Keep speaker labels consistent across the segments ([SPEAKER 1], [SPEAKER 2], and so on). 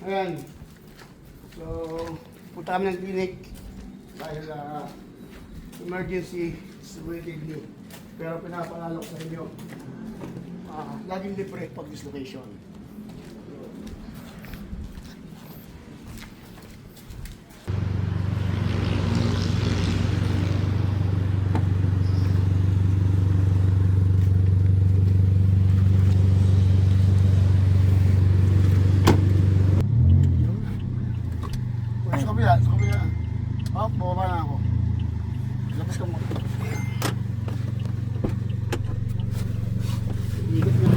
[SPEAKER 1] Ayan. So, punta kami ng clinic dahil emergency situated me. Pero pinapaalala ko sa inyo, laging libre pag dislocation. Sa kabila, sa kabila. Bumaba na ako. Labas ka mo. Ikot na.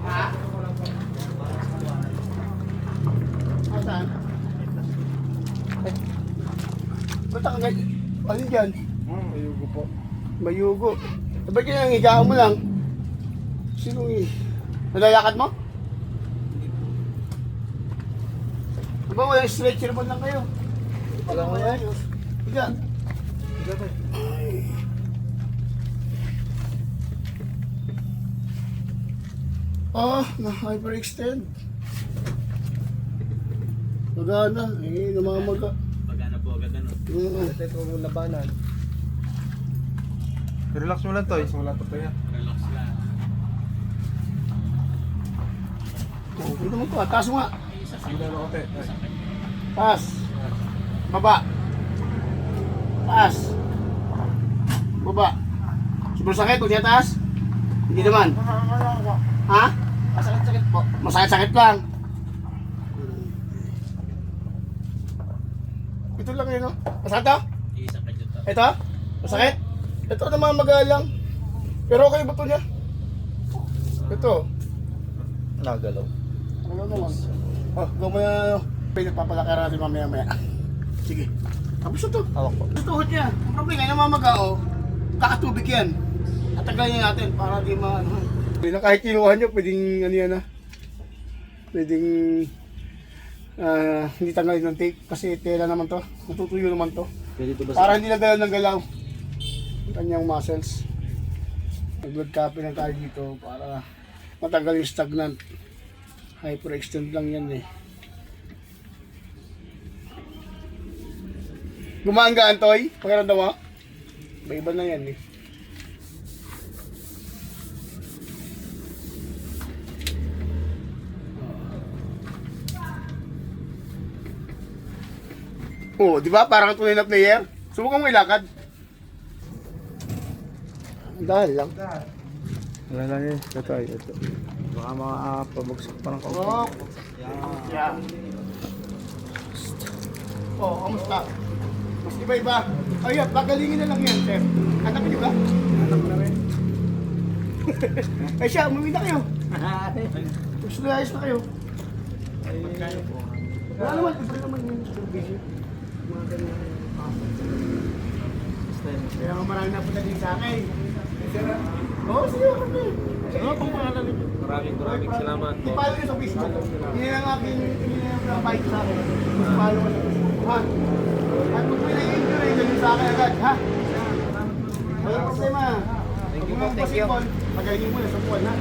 [SPEAKER 1] Ha? Saan? Ba't ang ganyan? Ano dyan?
[SPEAKER 2] Ayugo po.
[SPEAKER 1] Mayugo. Ba't kaya higaan mo lang? Sino nalalakad mo? Diba walang stretcher mo lang kayo?
[SPEAKER 2] Wala ko yan.
[SPEAKER 1] Higa.
[SPEAKER 2] Higa tayo.
[SPEAKER 1] Na-hyperextend. Magana. Namamaga.
[SPEAKER 3] Pagana po agad ano.
[SPEAKER 2] Ito itong labanan. Relax mo lang to. Relax mo lang to pa yan.
[SPEAKER 3] Relax lang.
[SPEAKER 1] Dito mo ito. Taas mo nga.
[SPEAKER 2] Sige na ako te.
[SPEAKER 1] Taas. Baba. Taas. Baba. Sobrang sakit kung di taas? Hindi naman. Ha?
[SPEAKER 2] Masakit-sakit po.
[SPEAKER 1] Masakit-sakit lang. Ito lang yun, no? Masakit to?
[SPEAKER 3] Iisa ka dyan.
[SPEAKER 1] Ito? Masakit? Ito namamaga lang. Pero okay ba ito niya? Ito.
[SPEAKER 2] Nagalaw.
[SPEAKER 1] Ano naman? Gumaya ano. Pinagpapalaki natin mamaya-maya. Sige. Tapos ito.
[SPEAKER 2] Hawak po.
[SPEAKER 1] Ito tuhod niya. Ang problema ngayon namamaga, oh. Kakatubig yan. Tatagalin natin para di maano. Kahit kinuha nyo, pwedeng ano yan ah. Pwedeng hindi tanggalin ng tape kasi tela naman to. Natutuyo naman to.
[SPEAKER 2] Pwede ito ba
[SPEAKER 1] Para hindi na galaw ng galaw ang kanyang muscles. Nag-blood copy na tayo dito para matanggal yung stagnant. Hyperextend lang yan eh. Gumaanggaan toy? Pakiramdam mo? Iba na yan eh. Oh, di ba? Parang tunay na player. Subukan mo ilakad. Dahil lang.
[SPEAKER 2] Wala lang yun. Ito tayo. Ito. Baka makapabagsak pa ng kaupo.
[SPEAKER 1] Oh. Yeah. Oh, kamusta? Mas iba-iba. Ayun, pagalingin na lang yan, sir. Hanapin niyo ba? Hanap na rin. Ay siya, umuwi na kayo. Gusto na ayos na kayo. Wala naman, iba naman yung service. Mga ganyan. Kaya marami na punta din sa akin. Oo, sige, okay. Ano pang pangalan nito?
[SPEAKER 3] Maraming salamat po.
[SPEAKER 1] I-follow nyo sa Facebook. Hindi na ang aking pinapahit sa akin. I-follow ko sa Facebook. Ha? At kung pinag-injury, ganyan sa akin agad. Ha? Walang problema.
[SPEAKER 2] Thank you po,
[SPEAKER 1] Kung
[SPEAKER 2] thank you.
[SPEAKER 1] basketball, pagalingin mo na sa buwan. Ha?